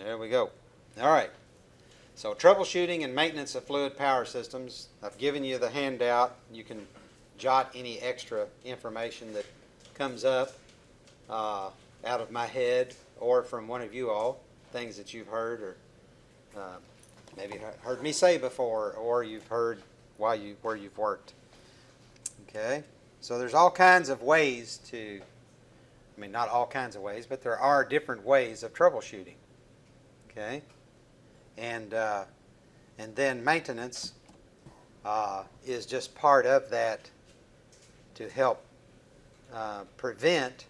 There we go. All right. So troubleshooting and maintenance of fluid power systems. I've given you the handout. You can jot any extra information that comes up out of my head or from one of you all, things that you've heard or maybe heard me say before, or you've heard where you've worked. Okay. So there's all kinds of ways to, I mean, not all kinds of ways, but there are different ways of troubleshooting. Okay. And then maintenance is just part of that to help prevent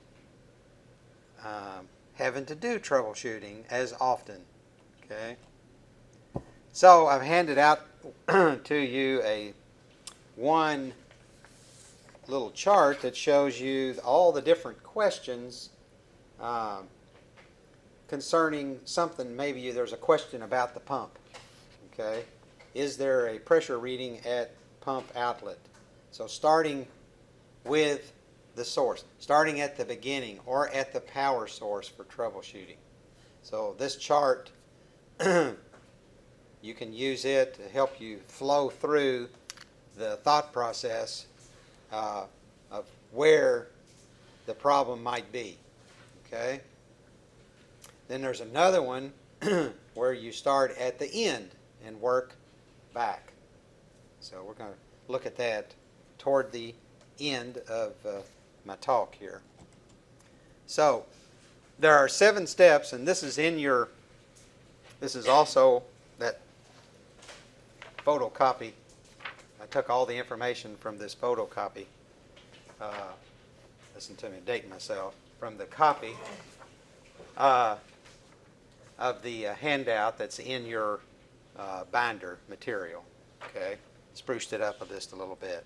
having to do troubleshooting as often. Okay. So I've handed out to you one little chart that shows you all the different questions concerning something. Maybe there's a question about the pump. Okay, is there a pressure reading at pump outlet? So starting with the source, starting at the beginning or at the power source for troubleshooting. So this chart, you can use it to help you flow through the thought process of where the problem might be. Okay. Then there's another one where you start at the end and work back. So we're going to look at that toward the end of my talk here. So there are 7 steps, and this is also that photocopy. I took all the information from this photocopy. Listen to me, date myself. From the copy of the handout that's in your binder material. Okay, spruced it up just a little bit.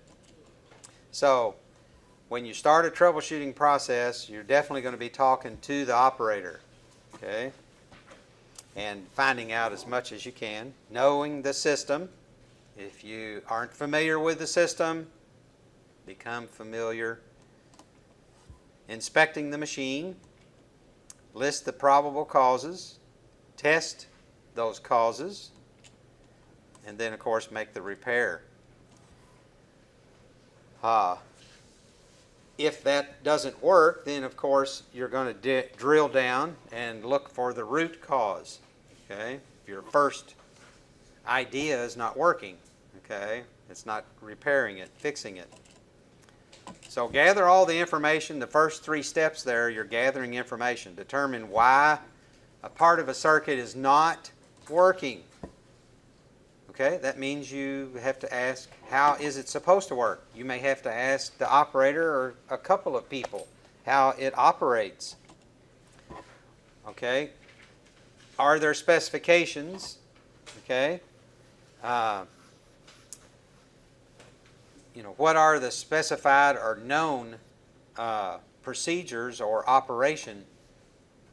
So when you start a troubleshooting process, you're definitely going to be talking to the operator. Okay, and finding out as much as you can, knowing the system. If you aren't familiar with the system, become familiar. Inspecting the machine, list the probable causes, test those causes, and then of course make the repair. If that doesn't work, then of course you're going to drill down and look for the root cause. Okay, if your first idea is not working, okay, it's not repairing it, fixing it. So gather all the information. The first 3 steps there, you're gathering information. Determine why a part of a circuit is not working. Okay, that means you have to ask, how is it supposed to work? You may have to ask the operator or a couple of people how it operates. Okay, are there specifications? Okay, what are the specified or known procedures or operation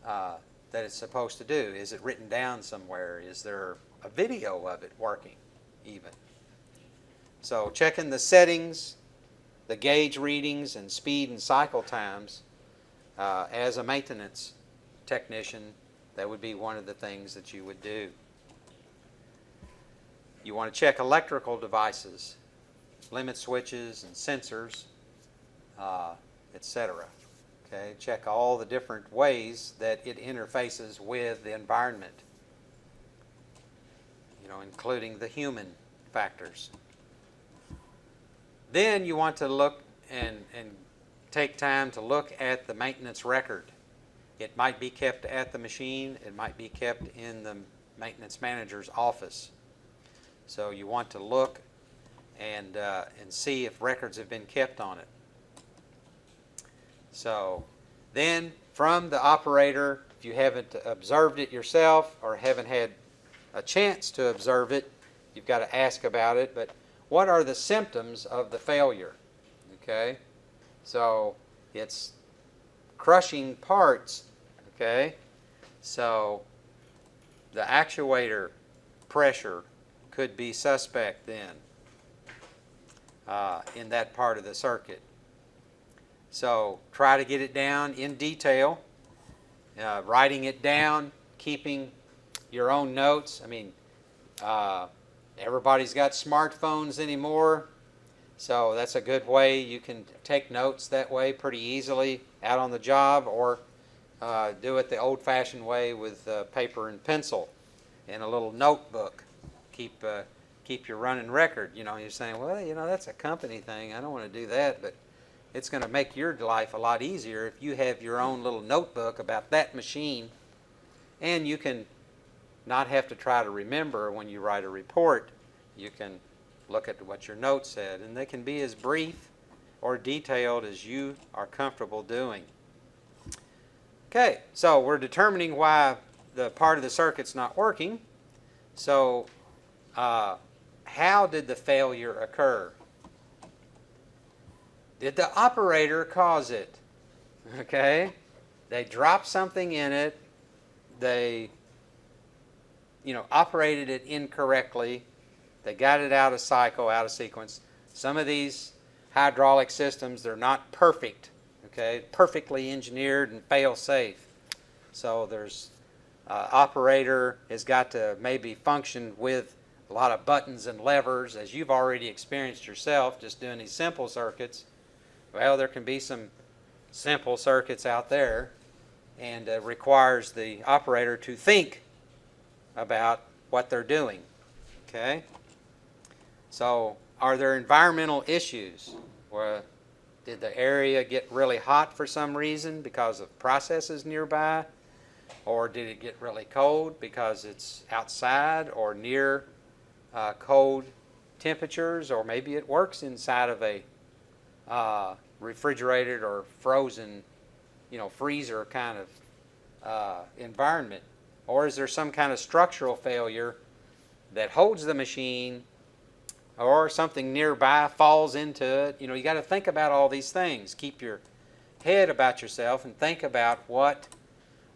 that it's supposed to do? Is it written down somewhere? Is there a video of it working even? So checking the settings, the gauge readings, and speed and cycle times as a maintenance technician, that would be one of the things that you would do. You want to check electrical devices, limit switches and sensors, etc. Okay, check all the different ways that it interfaces with the environment, including the human factors. Then you want to look and take time to look at the maintenance record. It might be kept at the machine. It might be kept in the maintenance manager's office. So you want to look and see if records have been kept on it. So then from the operator, if you haven't observed it yourself or haven't had a chance to observe it, you've got to ask about it. But what are the symptoms of the failure? Okay, so it's crushing parts. Okay, so the actuator pressure could be suspect then in that part of the circuit. So try to get it down in detail, writing it down, keeping your own notes. I mean, everybody's got smartphones anymore, so that's a good way. You can take notes that way pretty easily out on the job, or do it the old-fashioned way with paper and pencil and a little notebook. Keep your running record. You know, you're saying, well, you know, that's a company thing. I don't want to do that, but it's going to make your life a lot easier if you have your own little notebook about that machine, and you can not have to try to remember when you write a report. You can look at what your notes said, and they can be as brief or detailed as you are comfortable doing. Okay, so we're determining why the part of the circuit's not working. So how did the failure occur? Did the operator cause it? Okay, they dropped something in it. They, operated it incorrectly. They got it out of cycle, out of sequence. Some of these hydraulic systems, they're not perfect. Okay, perfectly engineered and fail-safe. So there's operator has got to maybe function with a lot of buttons and levers, as you've already experienced yourself just doing these simple circuits. Well, there can be some simple circuits out there, and it requires the operator to think about what they're doing. Okay? So are there environmental issues? Or did the area get really hot for some reason because of processes nearby? Or did it get really cold because it's outside or near cold temperatures? Or maybe it works inside of a refrigerated or frozen, freezer kind of environment. Or is there some kind of structural failure that holds the machine, or something nearby falls into it? You got to think about all these things. Keep your head about yourself and think about what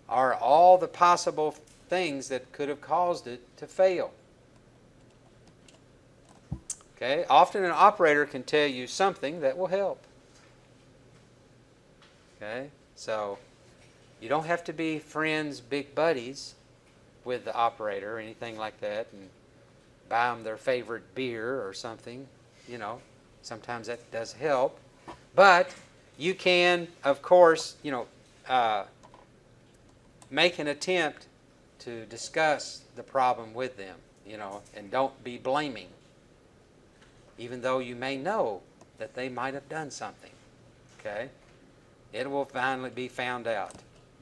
are all the possible things that could have caused it to fail. Okay, often an operator can tell you something that will help. Okay, so you don't have to be friends, big buddies with the operator or anything like that and buy them their favorite beer or something. Sometimes that does help. But you can, of course, make an attempt to discuss the problem with them, and don't be blaming, even though you may know that they might have done something. Okay? It will finally be found out.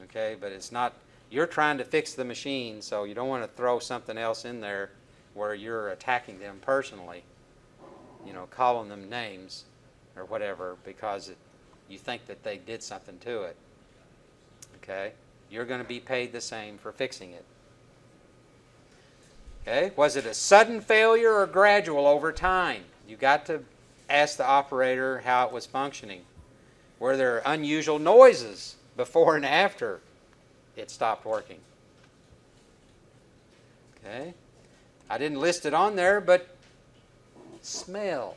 Okay? But it's not, you're trying to fix the machine, so you don't want to throw something else in there where you're attacking them personally, calling them names or whatever because you think that they did something to it. Okay? You're going to be paid the same for fixing it. Okay? Was it a sudden failure or gradual over time? You got to ask the operator how it was functioning. Were there unusual noises before and after it stopped working? Okay? I didn't list it on there, but smell.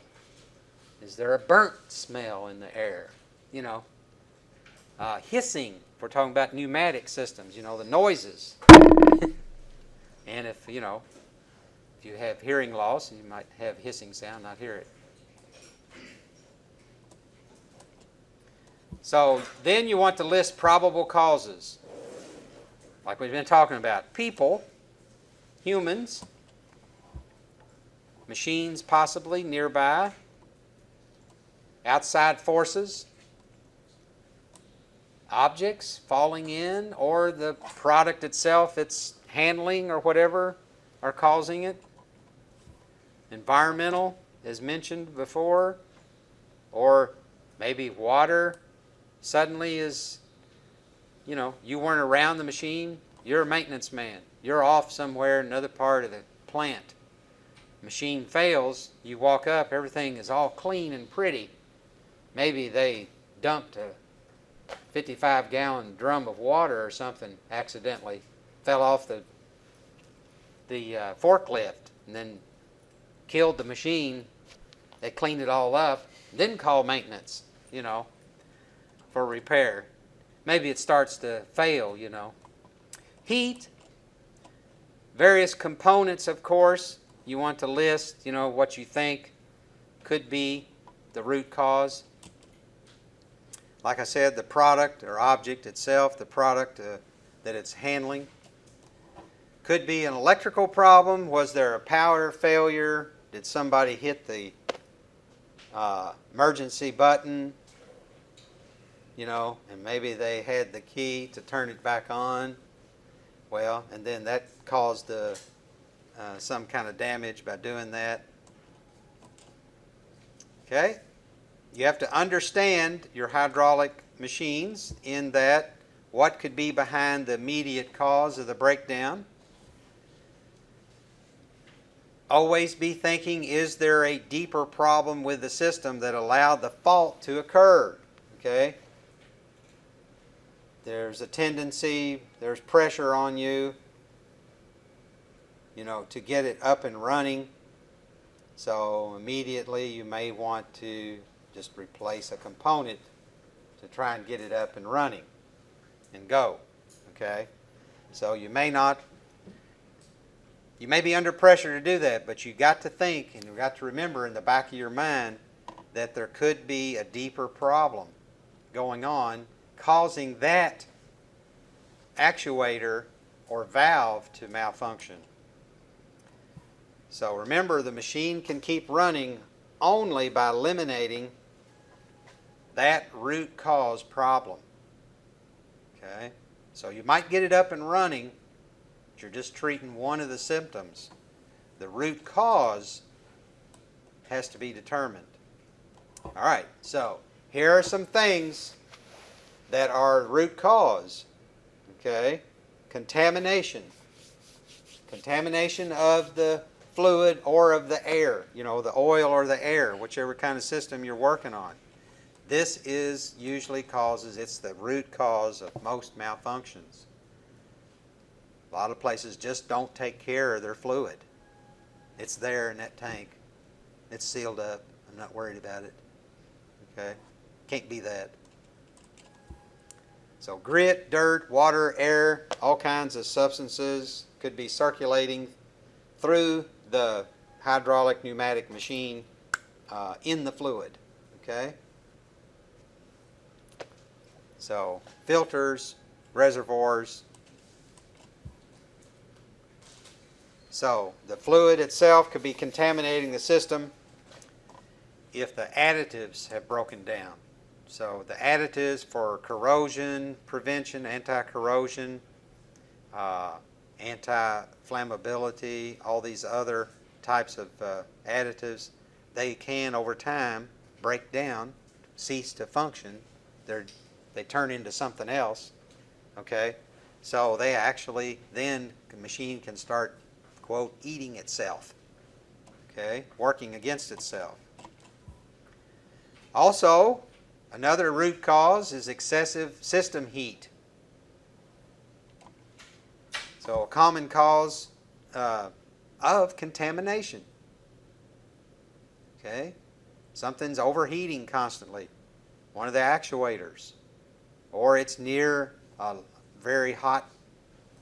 Is there a burnt smell in the air? Hissing, if we're talking about pneumatic systems, the noises. And if you have hearing loss, you might have hissing sound, not hear it. So then you want to list probable causes. Like we've been talking about. People, humans, machines possibly nearby, outside forces, objects falling in, or the product itself it's handling or whatever are causing it. Environmental, as mentioned before, or maybe water suddenly is, you weren't around the machine. You're a maintenance man. You're off somewhere in another part of the plant. Machine fails, you walk up, everything is all clean and pretty. Maybe they dumped a 55-gallon drum of water or something accidentally, fell off the forklift, and then killed the machine. They cleaned it all up, then call maintenance, for repair. Maybe it starts to fail, Heat, Various components, of course, you want to list, what you think could be the root cause. Like I said, the product or object itself, the product that it's handling. Could be an electrical problem. Was there a power failure? Did somebody hit the emergency button? And maybe they had the key to turn it back on. Well, and then that caused some kind of damage by doing that. Okay? You have to understand your hydraulic machines in that what could be behind the immediate cause of the breakdown. Always be thinking, is there a deeper problem with the system that allowed the fault to occur? Okay? There's a tendency, there's pressure on you, to get it up and running. So immediately you may want to just replace a component to try and get it up and running and go. Okay? So you may be under pressure to do that, but you got to think and you've got to remember in the back of your mind that there could be a deeper problem going on causing that actuator or valve to malfunction. So remember, the machine can keep running only by eliminating that root cause problem. Okay? So you might get it up and running, but you're just treating one of the symptoms. The root cause has to be determined. All right, so here are some things that are root cause. Okay? Contamination. Contamination of the fluid or of the air, the oil or the air, whichever kind of system you're working on. This is usually it's the root cause of most malfunctions. A lot of places just don't take care of their fluid. It's there in that tank. It's sealed up. I'm not worried about it. Okay? Can't be that. So grit, dirt, water, air, all kinds of substances could be circulating through the hydraulic pneumatic machine in the fluid. Okay? So filters, reservoirs. So the fluid itself could be contaminating the system if the additives have broken down. So the additives for corrosion prevention, anti-corrosion, anti-flammability, all these other types of additives, they can over time break down, cease to function. They turn into something else. Okay? So they actually, then the machine can start, quote, eating itself. Okay? Working against itself. Also, another root cause is excessive system heat. So a common cause of contamination. Okay? Something's overheating constantly. One of the actuators. Or it's near a very hot,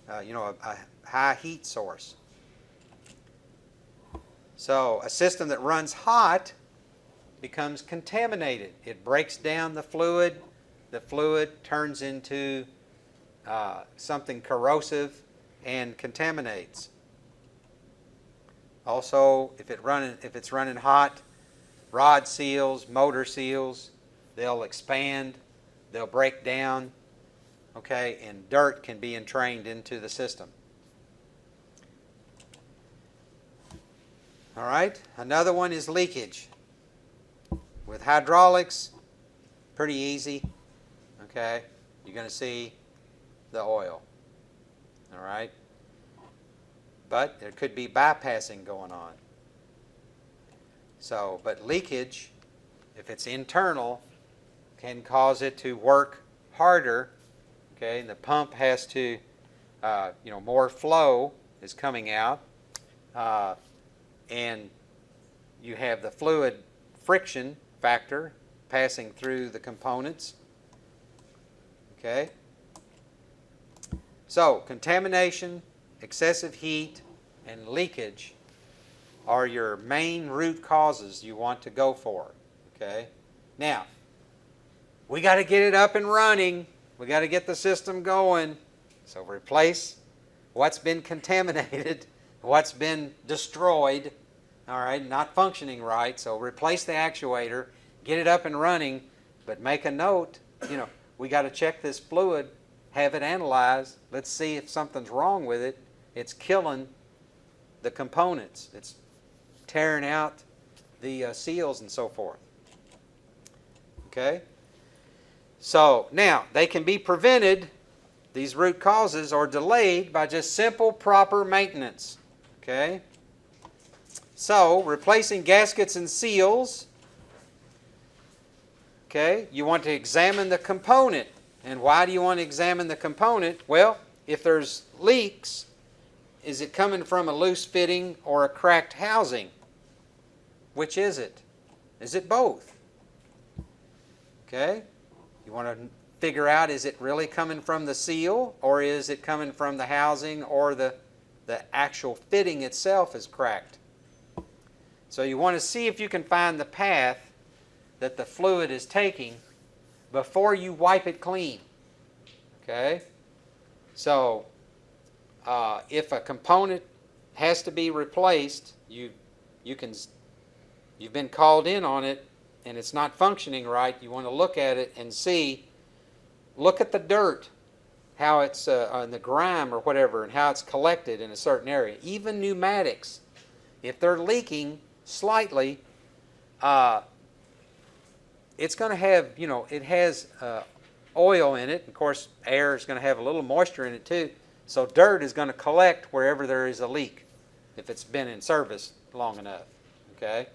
a high heat source. So a system that runs hot becomes contaminated. It breaks down the fluid. The fluid turns into something corrosive and contaminates. Also, if it's running hot, rod seals, motor seals, they'll expand, they'll break down, okay, and dirt can be entrained into the system. All right, another one is leakage. With hydraulics, pretty easy, okay, you're going to see the oil, all right, but there could be bypassing going on. So, but leakage, if it's internal, can cause it to work harder, okay, and the pump has to, more flow is coming out, and you have the fluid friction factor passing through the components. Okay? So, contamination excessive heat, and leakage are your main root causes you want to go for. Okay? Now, we got to get it up and running. We got to get the system going. So replace what's been contaminated, what's been destroyed, all right, not functioning right. So replace the actuator, get it up and running, but make a note, we got to check this fluid, have it analyzed. Let's see if something's wrong with it. It's killing the components. It's tearing out the seals and so forth. Okay? So now, they can be prevented, these root causes, or delayed by just simple, proper maintenance. Okay? So, replacing gaskets and seals. Okay? You want to examine the component. And why do you want to examine the component? Well, if there's leaks, is it coming from a loose fitting or a cracked housing? Which is it? Is it both? Okay? You want to figure out, is it really coming from the seal, or is it coming from the housing, or the actual fitting itself is cracked? So you want to see if you can find the path that the fluid is taking before you wipe it clean. Okay? So if a component has to be replaced, you've been called in on it and it's not functioning right, you want to look at it and see, look at the dirt, how it's on the grime or whatever, and how it's collected in a certain area. Even pneumatics, if they're leaking slightly, it's going to have, it has oil in it. Of course, air is going to have a little moisture in it too. So dirt is going to collect wherever there is a leak if it's been in service long enough. Okay?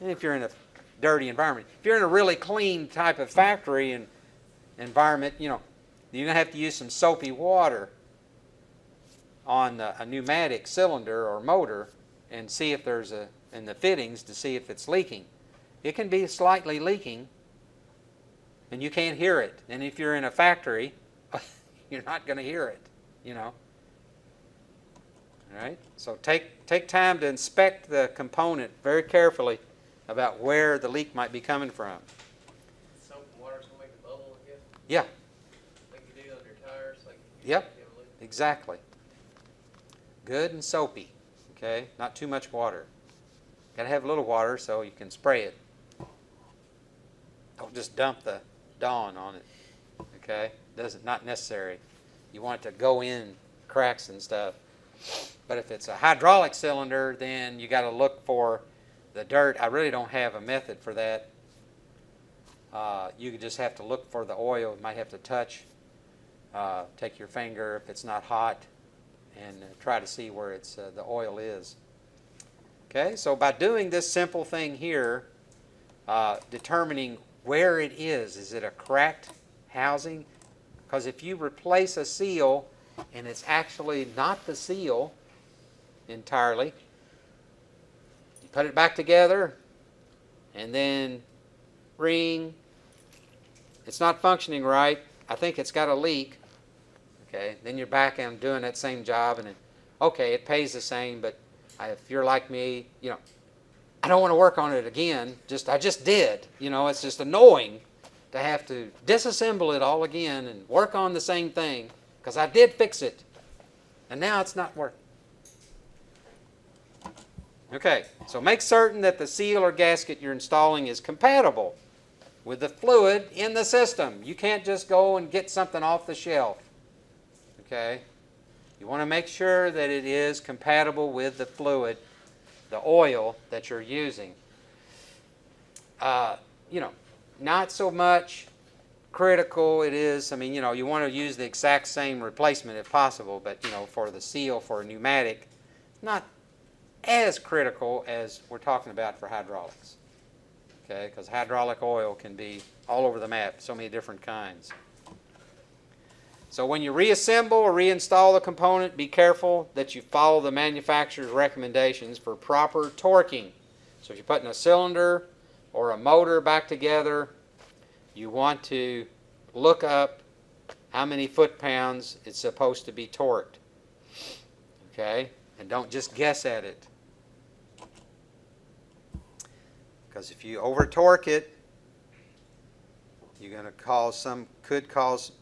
And if you're in a dirty environment. If you're in a really clean type of factory and environment, you're going to have to use some soapy water on a pneumatic cylinder or motor and see if there's in the fittings to see if it's leaking. It can be slightly leaking and you can't hear it. And if you're in a factory, you're not going to hear it, All right? So take time to inspect the component very carefully about where the leak might be coming from. Soap and water's going to make a bubble, I guess? Yeah. Like you do on your tires? Yep, exactly. Good and soapy, okay? Not too much water. Got to have a little water so you can spray it. Don't just dump the Dawn on it, okay? Not necessary. You want it to go in cracks and stuff. But if it's a hydraulic cylinder, then you got to look for the dirt. I really don't have a method for that. You could just have to look for the oil. You might have to touch, take your finger if it's not hot, and try to see where it's the oil is. Okay, so by doing this simple thing here, determining where it is it a cracked housing? Because if you replace a seal and it's actually not the seal entirely, you put it back together and then ring, it's not functioning right, I think it's got a leak. Okay, then you're back and doing that same job, and okay, it pays the same, but if you're like me, I don't want to work on it again. I just did. It's just annoying to have to disassemble it all again and work on the same thing because I did fix it, and now it's not working. Okay, so make certain that the seal or gasket you're installing is compatible with the fluid in the system. You can't just go and get something off the shelf. Okay? You want to make sure that it is compatible with the fluid, the oil that you're using. Not so much critical it is. You want to use the exact same replacement if possible, but, for the seal for a pneumatic, not as critical as we're talking about for hydraulics. Okay? Because hydraulic oil can be all over the map, so many different kinds. So when you reassemble or reinstall the component, be careful that you follow the manufacturer's recommendations for proper torquing. So if you're putting a cylinder or a motor back together, you want to look up how many foot-pounds it's supposed to be torqued. Okay? And don't just guess at it. Because if you over torque it, you're going to could cause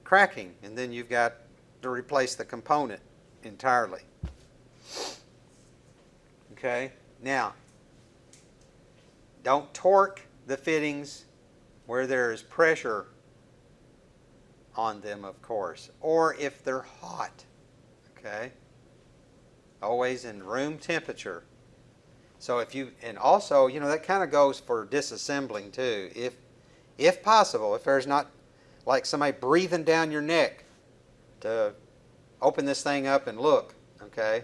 cracking, and then you've got to replace the component entirely. Okay? Now, don't torque the fittings where there is pressure on them, of course, or if they're hot. Okay? Always in room temperature. So and also, that kind of goes for disassembling too. If possible, if there's not like somebody breathing down your neck to open this thing up and look, okay?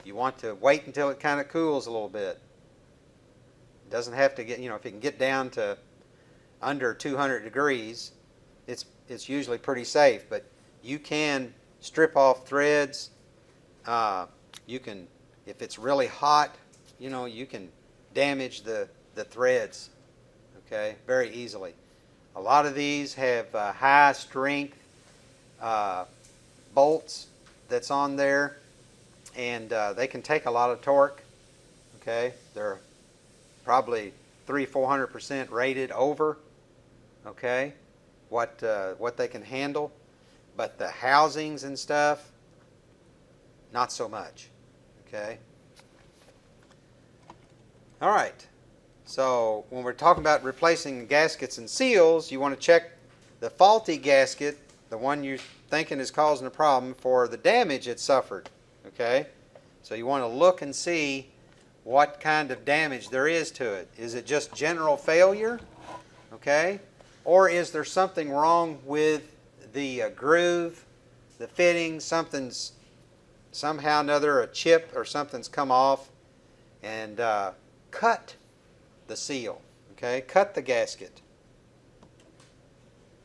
You want to wait until it kind of cools a little bit. It doesn't have to get, if it can get down to under 200 degrees, it's usually pretty safe, but you can strip off threads. You can, if it's really hot, you can damage the threads, okay, very easily. A lot of these have high strength bolts that's on there, and they can take a lot of torque, okay. They're probably 300-400% rated over, okay, what they can handle, but the housings and stuff, not so much, okay. All right, so when we're talking about replacing gaskets and seals, you want to check the faulty gasket, the one you're thinking is causing the problem, for the damage it suffered, okay. So you want to look and see what kind of damage there is to it. Is it just general failure, okay, or is there something wrong with the groove, the fitting, something's somehow or another, a chip or something's come off and cut the seal, okay, cut the gasket.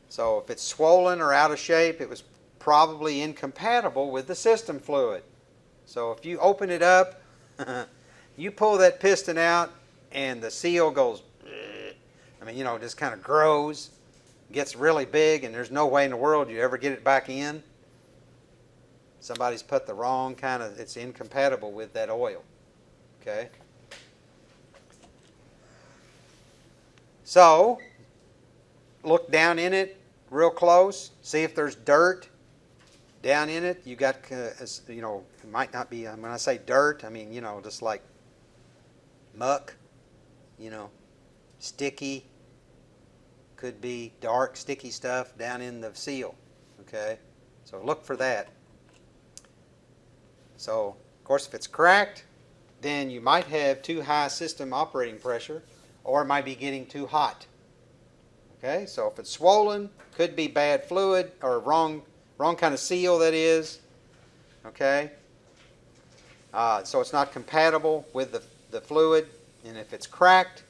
So if it's swollen or out of shape, it was probably incompatible with the system fluid. So if you open it up, you pull that piston out and the seal goes, just kind of grows, gets really big, and there's no way in the world you ever get it back in. Somebody's put the wrong kind of, it's incompatible with that oil, okay? So, look down in it real close, see if there's dirt down in it. You got, it might not be, when I say dirt, I mean, just like muck, sticky, could be dark, sticky stuff down in the seal, okay? So look for that. So, of course, if it's cracked, then you might have too high system operating pressure, or it might be getting too hot. Okay, so if it's swollen, could be bad fluid, or wrong kind of seal, that is. Okay, so it's not compatible with the fluid, and if it's cracked,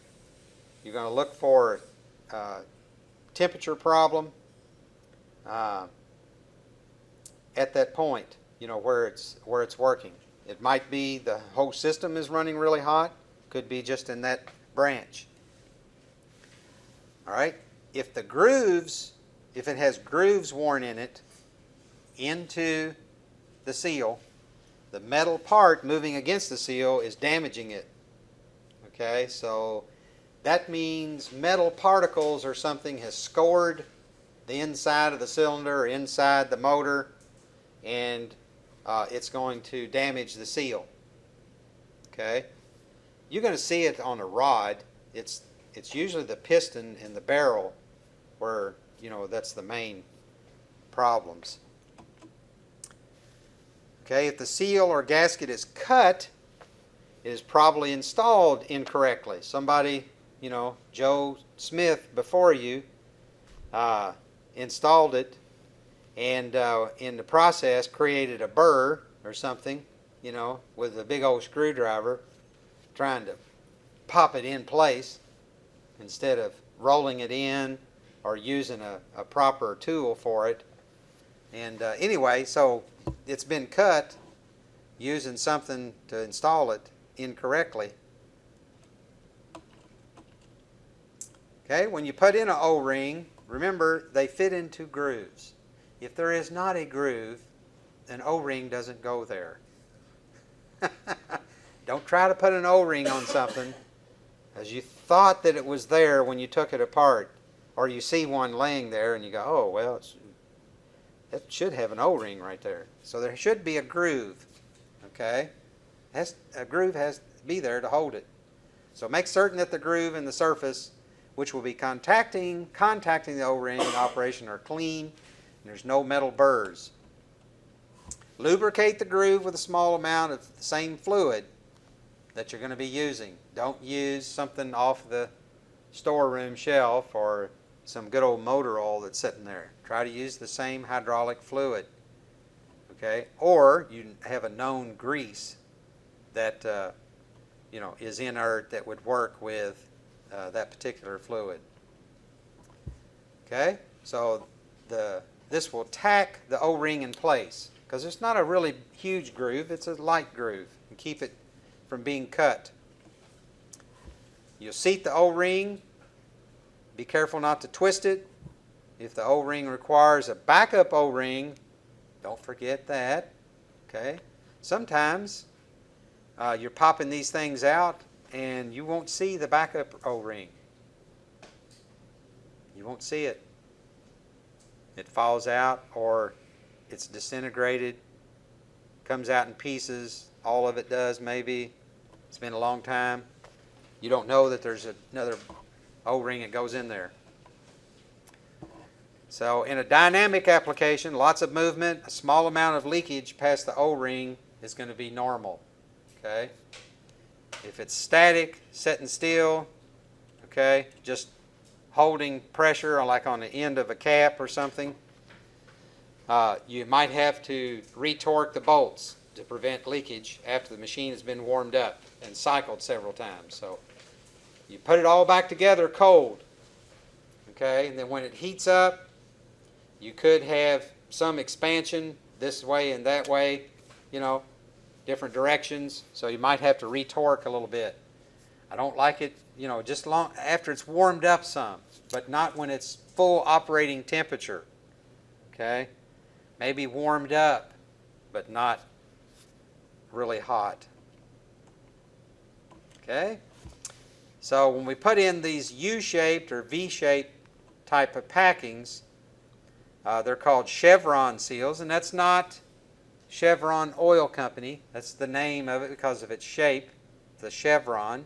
you're going to look for temperature problem at that point. Where it's working. It might be the whole system is running really hot. Could be just in that branch. All right. If it has grooves worn in it into the seal, the metal part moving against the seal is damaging it. Okay, so that means metal particles or something has scored the inside of the cylinder or inside the motor, and it's going to damage the seal. Okay, you're going to see it on a rod. It's usually the piston and the barrel where that's the main problems. Okay, if the seal or gasket is cut, it is probably installed incorrectly. Somebody, Joe Smith before you installed it, and in the process created a burr or something, with a big old screwdriver, trying to pop it in place instead of rolling it in or using a proper tool for it. And anyway, so it's been cut using something to install it incorrectly. Okay, when you put in an O-ring, remember they fit into grooves. If there is not a groove, an O-ring doesn't go there. Don't try to put an O-ring on something as you thought that it was there when you took it apart, or you see one laying there and you go, oh, well, it should have an O-ring right there. So there should be a groove, okay? A groove has to be there to hold it. So make certain that the groove and the surface, which will be contacting the O-ring in operation, are clean and there's no metal burrs. Lubricate the groove with a small amount of the same fluid that you're going to be using. Don't use something off the storeroom shelf or some good old motor oil that's sitting there. Try to use the same hydraulic fluid. Okay? Or you have a known grease that is inert that would work with that particular fluid. Okay? So this will tack the O-ring in place because it's not a really huge groove, it's a light groove, and keep it from being cut. You'll seat the O-ring. Be careful not to twist it. If the O-ring requires a backup O-ring, don't forget that. Okay? Sometimes you're popping these things out and you won't see the backup O-ring. You won't see it. It falls out or it's disintegrated, comes out in pieces, all of it does maybe. It's been a long time. You don't know that there's another O-ring that goes in there. So in a dynamic application, lots of movement, a small amount of leakage past the O-ring is going to be normal. Okay? If it's static, sitting still, okay, just holding pressure like on the end of a cap or something, you might have to retorque the bolts to prevent leakage after the machine has been warmed up and cycled several times. So you put it all back together cold, okay, and then when it heats up, you could have some expansion this way and that way, different directions, so you might have to retorque a little bit. I don't like it, just long after it's warmed up some, but not when it's full operating temperature, okay? Maybe warmed up, but not really hot, okay? So when we put in these U-shaped or V-shaped type of packings, they're called chevron seals, and that's not Chevron Oil Company. That's the name of it because of its shape, the chevron,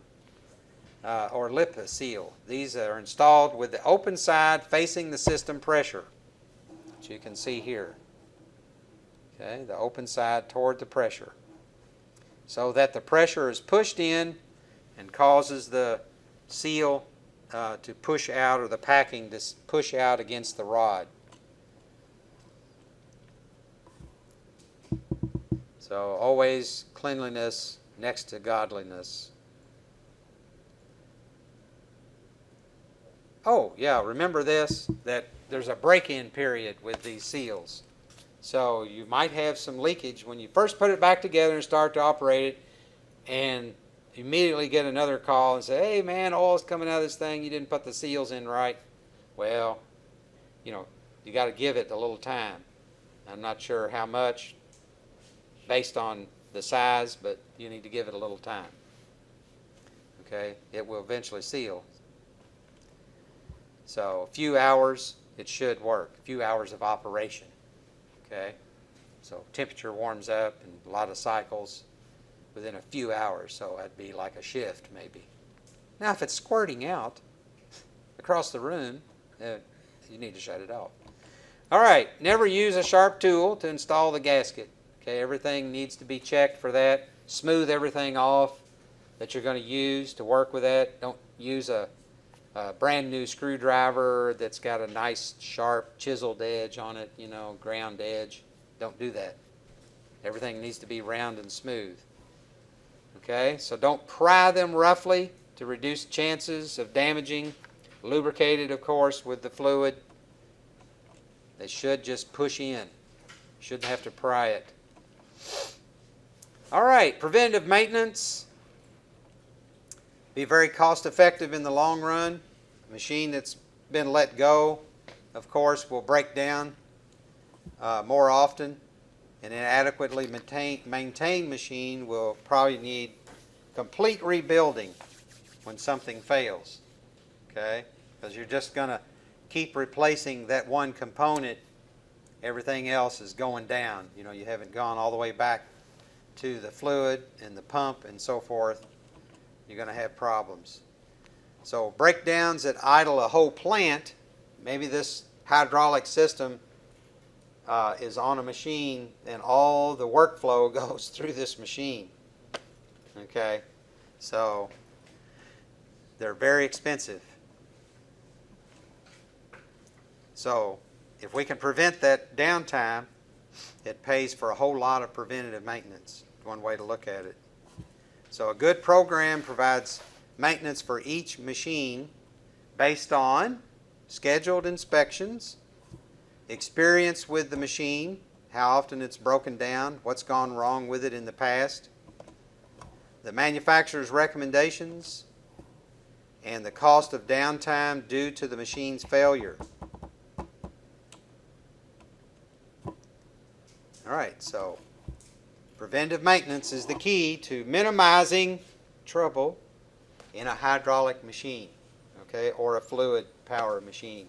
or lip seal. These are installed with the open side facing the system pressure, which you can see here. Okay, the open side toward the pressure, so that the pressure is pushed in and causes the seal to push out, or the packing to push out against the rod. So always cleanliness next to godliness. Oh, yeah, remember this, that there's a break-in period with these seals. So you might have some leakage when you first put it back together and start to operate it, and immediately get another call and say, hey man, oil's coming out of this thing, you didn't put the seals in right. Well, you got to give it a little time. I'm not sure how much based on the size, but you need to give it a little time. Okay, it will eventually seal. So a few hours, it should work. A few hours of operation. Okay, so temperature warms up and a lot of cycles within a few hours, so that'd be like a shift maybe. Now if it's squirting out across the room, you need to shut it off. All right, never use a sharp tool to install the gasket. Okay, everything needs to be checked for that. Smooth everything off that you're going to use to work with that. Don't use a brand new screwdriver that's got a nice sharp chiseled edge on it, ground edge. Don't do that. Everything needs to be round and smooth. Okay, so don't pry them roughly to reduce chances of damaging. Lubricated, of course, with the fluid. They should just push in. Shouldn't have to pry it. All right, preventive maintenance. Be very cost effective in the long run. A machine that's been let go, of course, will break down more often. An inadequately maintained machine will probably need complete rebuilding when something fails. Okay? Because you're just going to keep replacing that one component. Everything else is going down. You know, you haven't gone all the way back to the fluid and the pump and so forth. You're going to have problems. So breakdowns that idle a whole plant, maybe this hydraulic system is on a machine and all the workflow goes through this machine. Okay, so they're very expensive. So if we can prevent that downtime, it pays for a whole lot of preventative maintenance. One way to look at it. So a good program provides maintenance for each machine based on scheduled inspections, experience with the machine, how often it's broken down, what's gone wrong with it in the past, the manufacturer's recommendations, and the cost of downtime due to the machine's failure. All right, so preventive maintenance is the key to minimizing trouble in a hydraulic machine, okay, or a fluid power machine.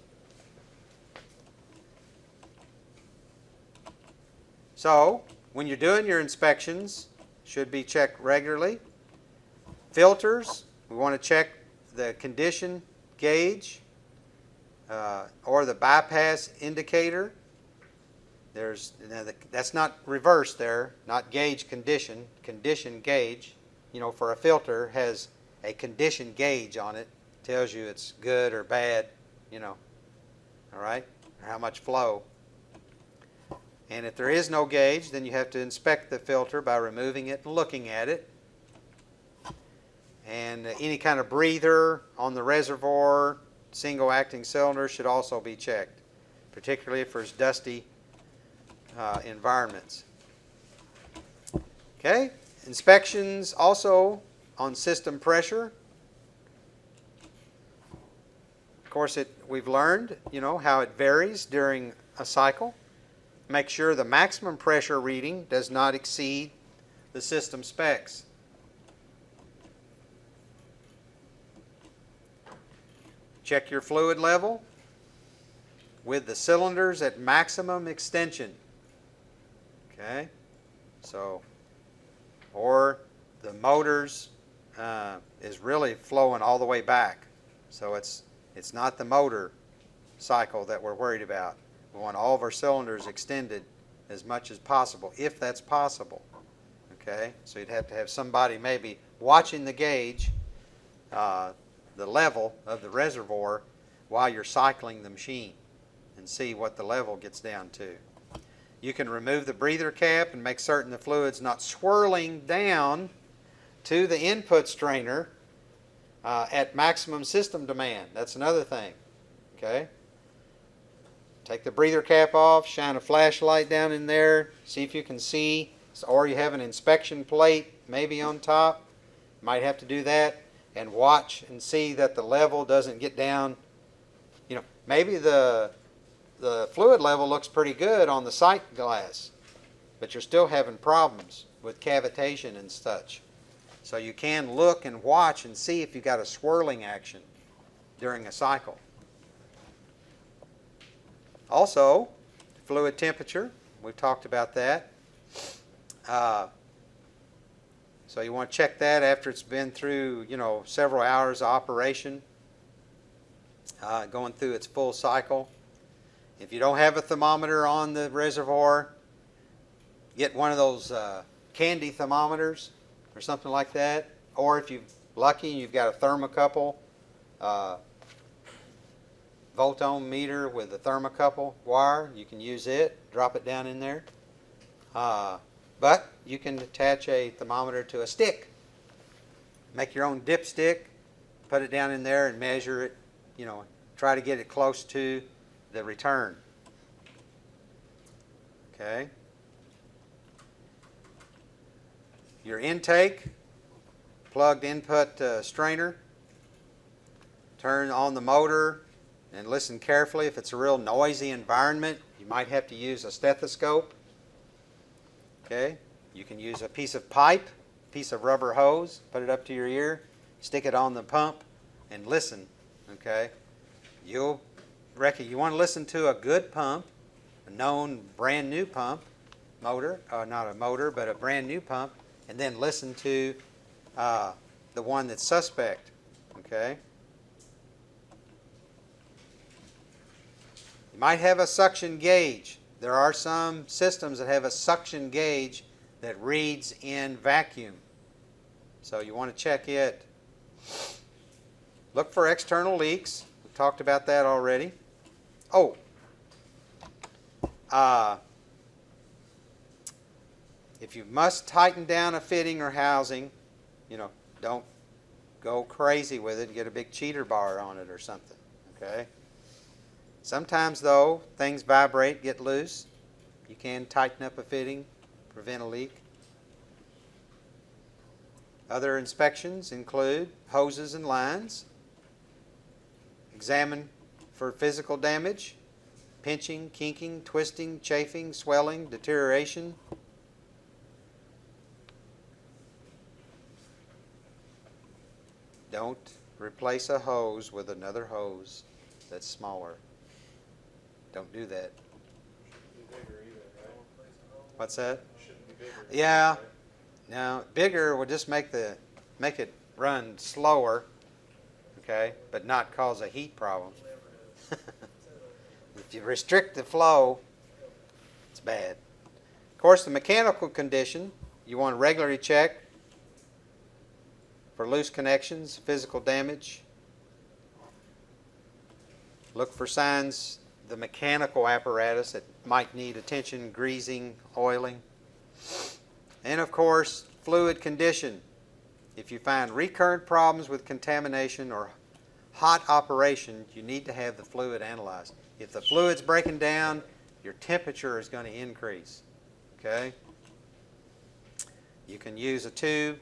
So, when you're doing your inspections, should be checked regularly. Filters, we want to check the condition gauge or the bypass indicator. That's not reversed there, not gauge condition, condition gauge. You know, for a filter has a condition gauge on it, tells you it's good or bad, you know, all right, or how much flow. And if there is no gauge, then you have to inspect the filter by removing it and looking at it. And any kind of breather on the reservoir, single acting cylinder should also be checked, particularly if there's dusty environments. Okay, inspections also on system pressure. Of course, we've learned, you know, how it varies during a cycle. Make sure the maximum pressure reading does not exceed the system specs. Check your fluid level with the cylinders at maximum extension. Okay, so, or the motors is really flowing all the way back. So it's not the motor cycle that we're worried about. We want all of our cylinders extended as much as possible, if that's possible. Okay, so you'd have to have somebody maybe watching the gauge, the level of the reservoir while you're cycling the machine and see what the level gets down to. You can remove the breather cap and make certain the fluid's not swirling down to the input strainer at maximum system demand. That's another thing. Okay. Take the breather cap off, shine a flashlight down in there, see if you can see, or you have an inspection plate maybe on top. Might have to do that and watch and see that the level doesn't get down. You know, maybe the fluid level looks pretty good on the sight glass, but you're still having problems with cavitation and such. So you can look and watch and see if you've got a swirling action during a cycle. Also, fluid temperature, we've talked about that. So you want to check that after it's been through, you know, several hours of operation, going through its full cycle. If you don't have a thermometer on the reservoir, get one of those candy thermometers or something like that. Or if you're lucky and you've got a thermocouple volt-ohm meter with a thermocouple wire, you can use it, drop it down in there. But you can attach a thermometer to a stick. Make your own dipstick, put it down in there and measure it, you know, try to get it close to the return. Okay. Your intake, plugged input strainer. Turn on the motor and listen carefully. If it's a real noisy environment, you might have to use a stethoscope. Okay? You can use a piece of pipe, piece of rubber hose, put it up to your ear, stick it on the pump, and listen. Okay? You want to listen to a good pump, a known brand new pump, motor, not a motor, but a brand new pump, and then listen to the one that's suspect. Okay? You might have a suction gauge. There are some systems that have a suction gauge that reads in vacuum. So you want to check it. Look for external leaks. We talked about that already. Oh, if you must tighten down a fitting or housing, don't go crazy with it and get a big cheater bar on it or something. Okay? Sometimes, though, things vibrate, get loose. You can tighten up a fitting, prevent a leak. Other inspections include hoses and lines. Examine for physical damage, pinching, kinking, twisting, chafing, swelling, deterioration. Don't replace a hose with another hose that's smaller. Don't do that. Shouldn't be bigger either, right? What's that? Shouldn't be bigger. Yeah. Right? Now, bigger will just make it run slower, okay, but not cause a heat problem. If you restrict the flow, it's bad. Of course, the mechanical condition, you want to regularly check for loose connections, physical damage. Look for signs, the mechanical apparatus that might need attention, greasing, oiling. And of course, fluid condition. If you find recurrent problems with contamination or hot operation, you need to have the fluid analyzed. If the fluid's breaking down, your temperature is going to increase. Okay? You can use a tube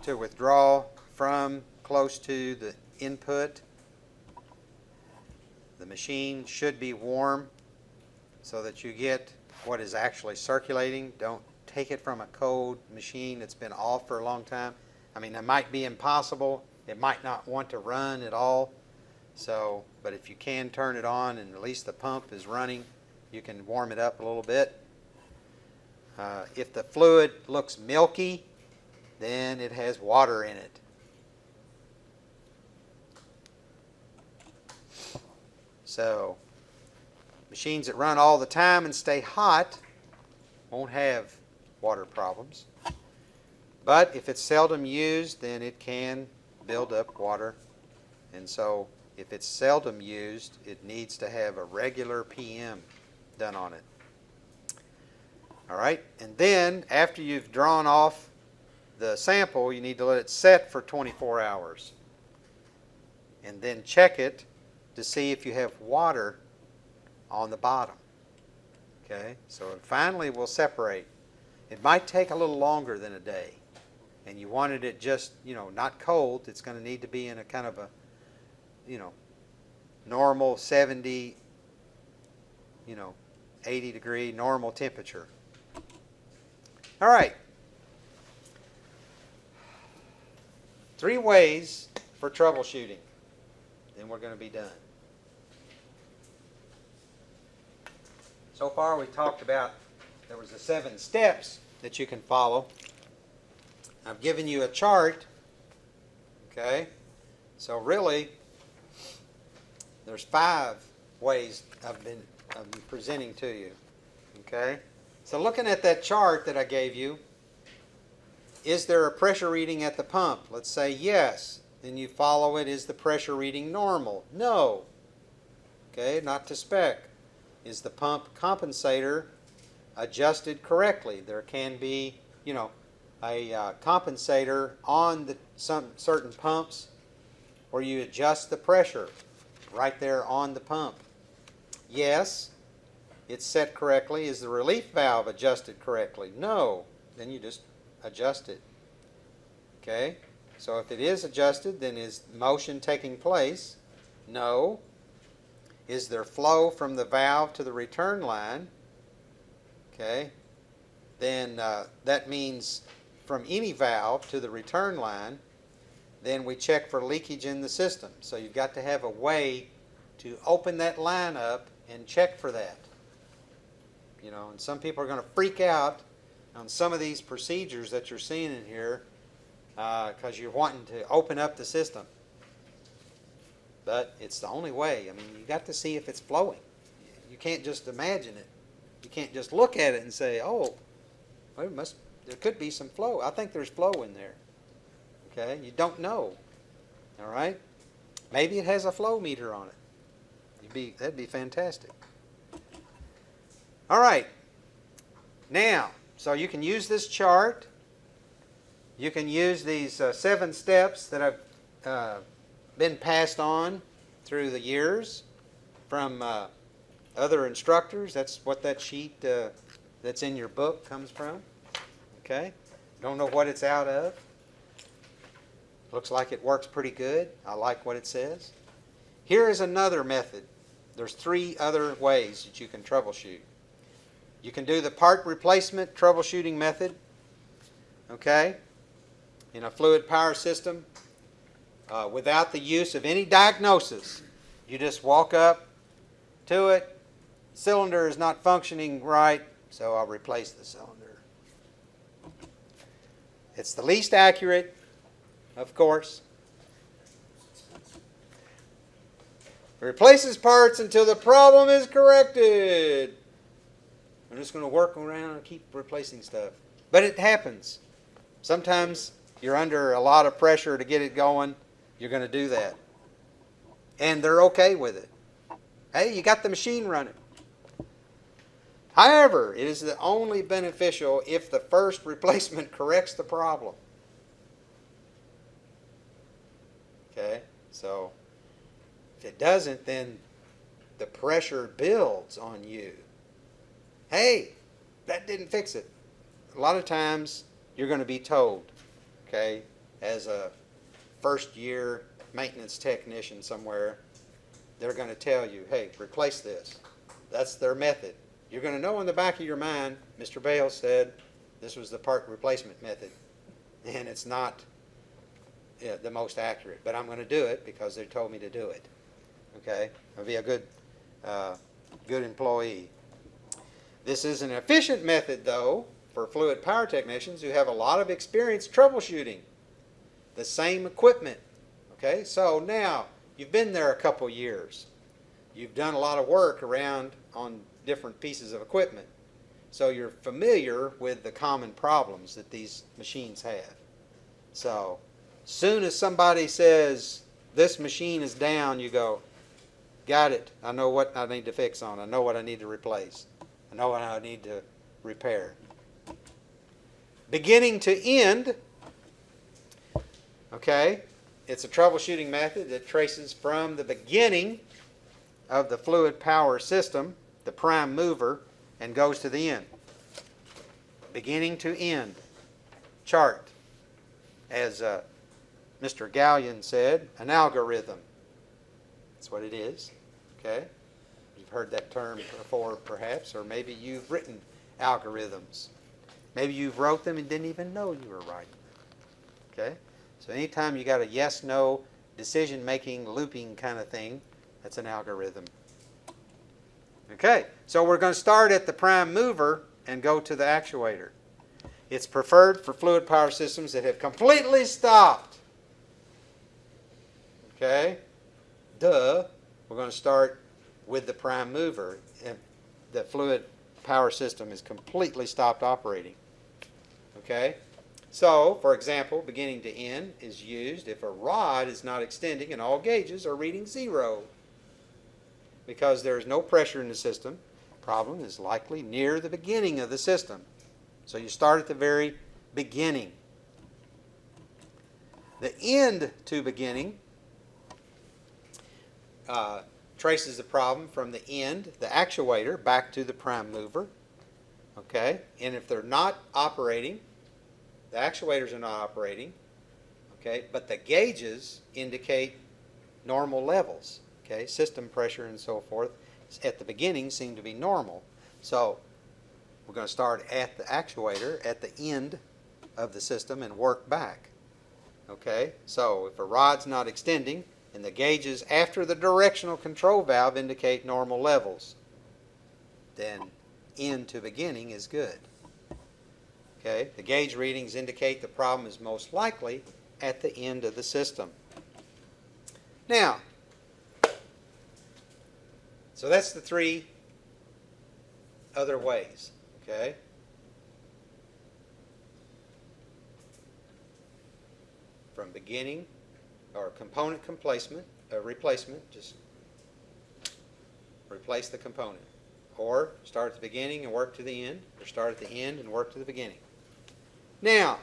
to withdraw from close to the input. The machine should be warm so that you get what is actually circulating. Don't take it from a cold machine that's been off for a long time. I mean, it might be impossible. It might not want to run at all. So, but if you can turn it on and at least the pump is running, you can warm it up a little bit. If the fluid looks milky, then it has water in it. So, machines that run all the time and stay hot won't have water problems. But if it's seldom used, then it can build up water. And so, if it's seldom used, it needs to have a regular PM done on it. All right, and then after you've drawn off the sample, you need to let it set for 24 hours. And then check it to see if you have water on the bottom. Okay, so it finally will separate. It might take a little longer than a day. And you wanted it just, not cold. It's going to need to be in a kind of a, normal 70, 80 degree normal temperature. All right. 3 ways for troubleshooting. Then we're going to be done. So far we talked about, there was the 7 steps that you can follow. I've given you a chart. Okay. So really, there's 5 ways I've been presenting to you. Okay. So looking at that chart that I gave you, is there a pressure reading at the pump? Let's say yes. Then you follow it. Is the pressure reading normal? No. Okay, not to spec. Is the pump compensator adjusted correctly? There can be, a compensator on some certain pumps where you adjust the pressure right there on the pump. Yes, it's set correctly. Is the relief valve adjusted correctly? No. Then you just adjust it. Okay? So if it is adjusted, then is motion taking place? No. Is there flow from the valve to the return line? Okay? then that means from any valve to the return line, then we check for leakage in the system. So you've got to have a way to open that line up and check for that. You know, and some people are going to freak out on some of these procedures that you're seeing in here because you're wanting to open up the system. But it's the only way. I mean, you got to see if it's flowing. You can't just imagine it. You can't just look at it and say, "Oh, well, there could be some flow. I think there's flow in there." Okay, you don't know. All right, maybe it has a flow meter on it. That'd be fantastic. All right. Now, so you can use this chart. You can use these 7 steps that have been passed on through the years from other instructors. That's what that sheet that's in your book comes from. Okay? Don't know what it's out of. Looks like it works pretty good. I like what it says. Here is another method. There's 3 other ways that you can troubleshoot. You can do the part replacement troubleshooting method, okay, in a fluid power system without the use of any diagnosis. You just walk up to it, cylinder is not functioning right, so I'll replace the cylinder. It's the least accurate, of course. It replaces parts until the problem is corrected. I'm just going to work around and keep replacing stuff. But it happens. Sometimes you're under a lot of pressure to get it going. You're going to do that. And they're okay with it. Hey, you got the machine running. However, it is only beneficial if the first replacement corrects the problem. Okay? So, if it doesn't, then the pressure builds on you. Hey, that didn't fix it. A lot of times you're going to be told, okay, as a first-year maintenance technician somewhere, they're going to tell you, hey, replace this. That's their method. You're going to know in the back of your mind, Mr. Bales said this was the part replacement method, and it's not the most accurate, but I'm going to do it because they told me to do it. Okay, I'll be a good employee. This is an efficient method, though, for fluid power technicians who have a lot of experience troubleshooting the same equipment. Okay, so now you've been there a couple years. You've done a lot of work around on different pieces of equipment. So you're familiar with the common problems that these machines have. So soon as somebody says, this machine is down, you go, got it. I know what I need to fix on. I know what I need to replace. I know what I need to repair. Beginning to end, okay, it's a troubleshooting method that traces from the beginning of the fluid power system, the prime mover, and goes to the end. Beginning to end. Chart. As Mr. Gallion said, an algorithm. That's what it is. Okay? You've heard that term before, perhaps, or maybe you've written algorithms. Maybe you've wrote them and didn't even know you were writing them. Okay? So anytime you got a yes-no decision-making looping kind of thing, that's an algorithm. Okay, so we're going to start at the prime mover and go to the actuator. It's preferred for fluid power systems that have completely stopped. Okay? Duh. We're going to start with the prime mover. And the fluid power system is completely stopped operating. Okay? So, for example, beginning to end is used if a rod is not extending and all gauges are reading 0. Because there is no pressure in the system, problem is likely near the beginning of the system. So you start at the very beginning. The end to beginning traces the problem from the end, the actuator, back to the prime mover. Okay? And if they're not operating, the actuators are not operating, okay, but the gauges indicate normal levels. Okay, system pressure and so forth at the beginning seem to be normal. So We're going to start at the actuator at the end of the system and work back. Okay, so if a rod's not extending and the gauges after the directional control valve indicate normal levels, then end to beginning is good. Okay, the gauge readings indicate the problem is most likely at the end of the system. Now, so that's the three other ways. Okay. From beginning or component replacement, just replace the component. Or start at the beginning and work to the end, or start at the end and work to the beginning. Now,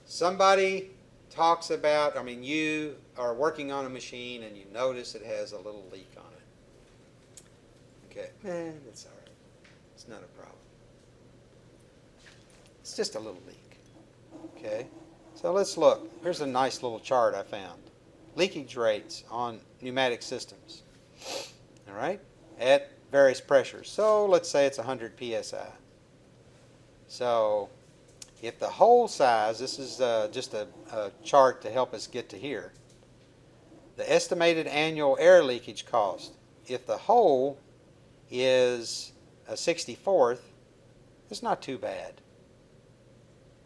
somebody talks about, you are working on a machine and you notice it has a little leak on it. Okay, that's all right. It's not a problem. It's just a little leak. Okay, so let's look. Here's a nice little chart I found. Leakage rates on pneumatic systems. All right, at various pressures. So let's say it's 100 psi. So if the hole size, this is just a chart to help us get to here. The estimated annual air leakage cost, if the hole is a 64th, it's not too bad.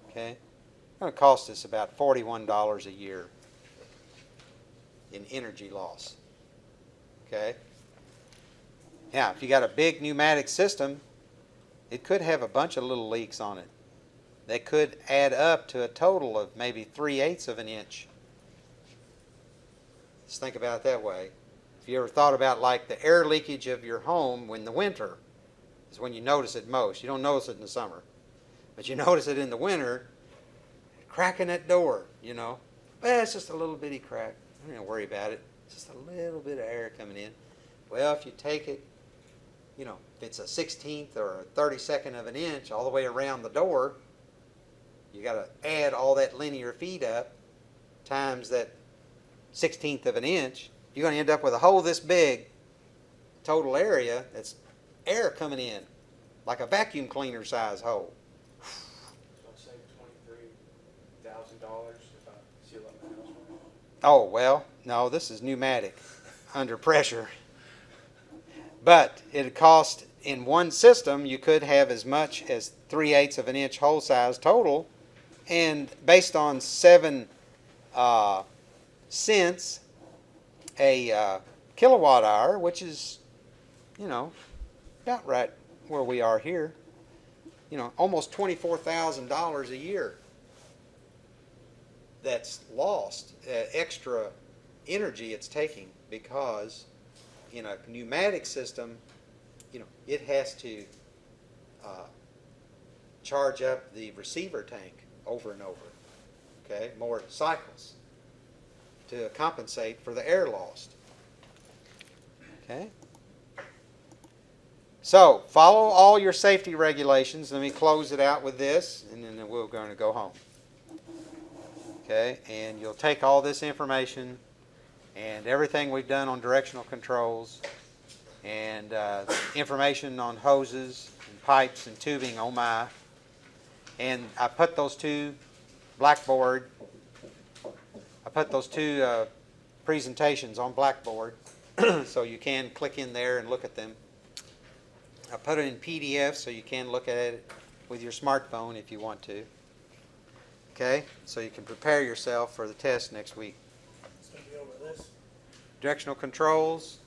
Okay, it's going to cost us about $41 a year in energy loss. Okay. Now, if you got a big pneumatic system, it could have a bunch of little leaks on it. They could add up to a total of maybe 3/8 of an inch. Just think about it that way. If you ever thought about like the air leakage of your home in the winter is when you notice it most. You don't notice it in the summer, but you notice it in the winter, cracking that door, Well, it's just a little bitty crack. I don't worry about it. It's just a little bit of air coming in. Well, if you take it, if it's a 16th or a 32nd of an inch all the way around the door, you got to add all that linear feet up times that 16th of an inch. You're going to end up with a hole this big, total area, that's air coming in, like a vacuum cleaner size hole. So I'll save $23,000 if I seal up my house. Oh, well, no, this is pneumatic, under pressure. But it cost, in one system, you could have as much as 3/8 of an inch hole size total, and based on 7 cents a kilowatt hour, which is, about right where we are here, almost $24,000 a year that's lost, extra energy it's taking, because in a pneumatic system, it has to charge up the receiver tank over and over, okay, more cycles to compensate for the air lost. Okay. So, follow all your safety regulations. Let me close it out with this, and then we're going to go home. Okay, and you'll take all this information and everything we've done on directional controls and information on hoses and pipes and tubing, oh my. And I put those two presentations on Blackboard so you can click in there and look at them. I put it in PDF so you can look at it with your smartphone if you want to. Okay, so you can prepare yourself for the test next week. It's going to be over this. Directional controls,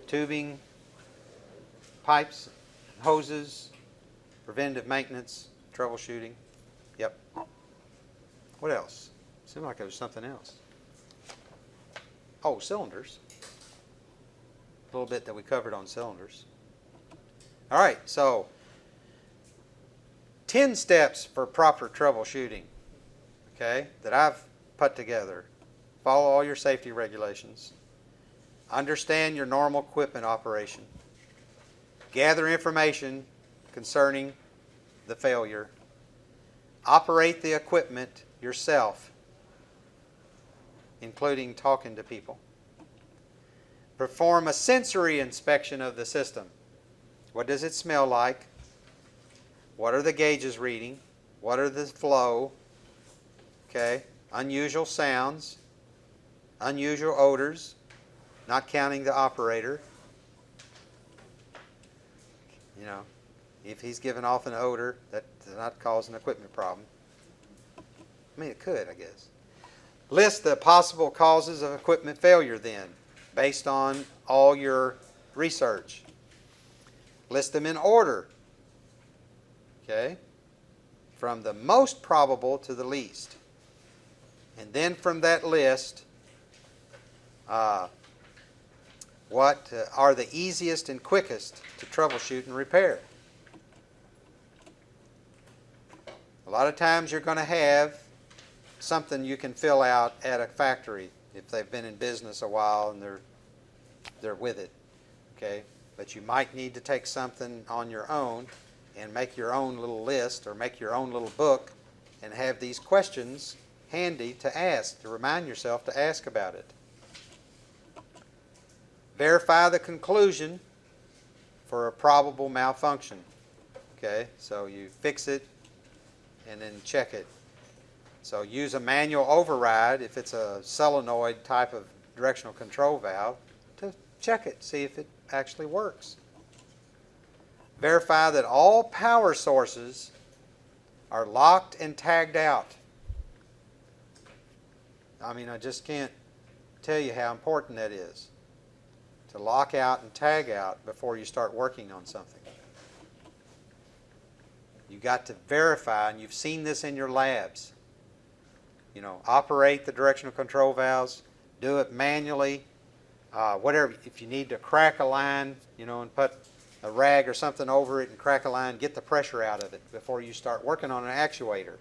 tubing, pipes, hoses, preventive maintenance, troubleshooting. Yep. What else? Seemed like there was something else. Oh, cylinders. A little bit that we covered on cylinders. All right, so 10 steps for proper troubleshooting, okay, that I've put together. Follow all your safety regulations. Understand your normal equipment operation. Gather information concerning the failure. Operate the equipment yourself, including talking to people. Perform a sensory inspection of the system. What does it smell like? what are the gauges reading, what are the flow, okay, unusual sounds, unusual odors, not counting the operator. You know, if he's giving off an odor, that does not cause an equipment problem. I mean, it could, I guess. List the possible causes of equipment failure then, based on all your research. List them in order, okay, from the most probable to the least. And then from that list, what are the easiest and quickest to troubleshoot and repair? A lot of times you're going to have something you can fill out at a factory if they've been in business a while and they're with it, okay? But you might need to take something on your own and make your own little list or make your own little book and have these questions handy to ask, to remind yourself to ask about it. Verify the conclusion for a probable malfunction. Okay, so you fix it and then check it. So use a manual override if it's a solenoid type of directional control valve to check it, see if it actually works. Verify that all power sources are locked and tagged out. I mean, I just can't tell you how important that is, to lock out and tag out before you start working on something. You've got to verify, and you've seen this in your labs. You know, operate the directional control valves, do it manually, whatever. If you need to crack a line, you know, and put a rag or something over it and crack a line, get the pressure out of it before you start working on an actuator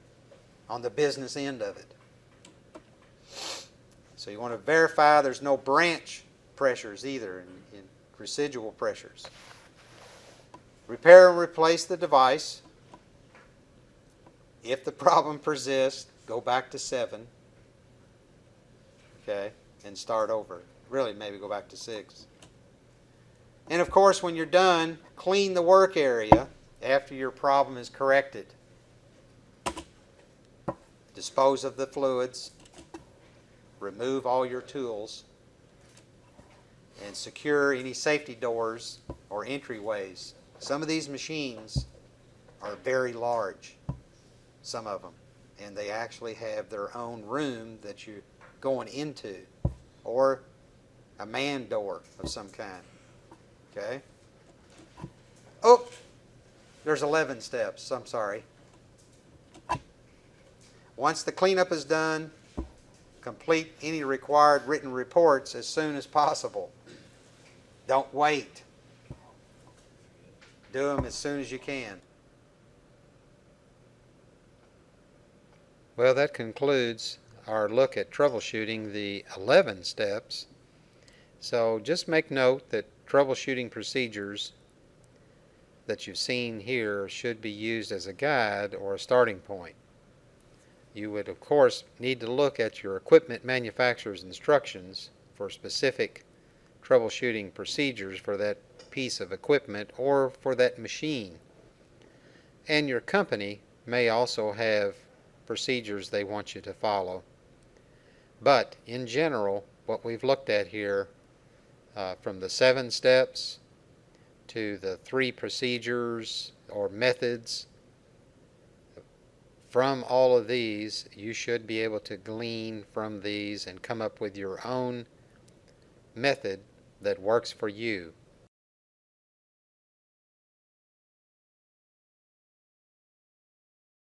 on the business end of it. So you want to verify there's no branch pressures either, in residual pressures. Repair and replace the device. If the problem persists, go back to 7, okay, and start over. Really, maybe go back to 6. And of course, when you're done, clean the work area after your problem is corrected. Dispose of the fluids. Remove all your tools. And secure any safety doors or entryways. Some of these machines are very large, some of them, and they actually have their own room that you're going into, or a man door of some kind. Okay? Oh, there's 11 steps. I'm sorry. Once the cleanup is done, complete any required written reports as soon as possible. Don't wait. Do them as soon as you can. Well, that concludes our look at troubleshooting the 11 steps. So just make note that troubleshooting procedures that you've seen here should be used as a guide or a starting point. You would, of course, need to look at your equipment manufacturer's instructions for specific troubleshooting procedures for that piece of equipment or for that machine. And your company may also have procedures they want you to follow. But in general, what we've looked at here, from the 7 steps to the 3 procedures or methods, from all of these, you should be able to glean from these and come up with your own method that works for you.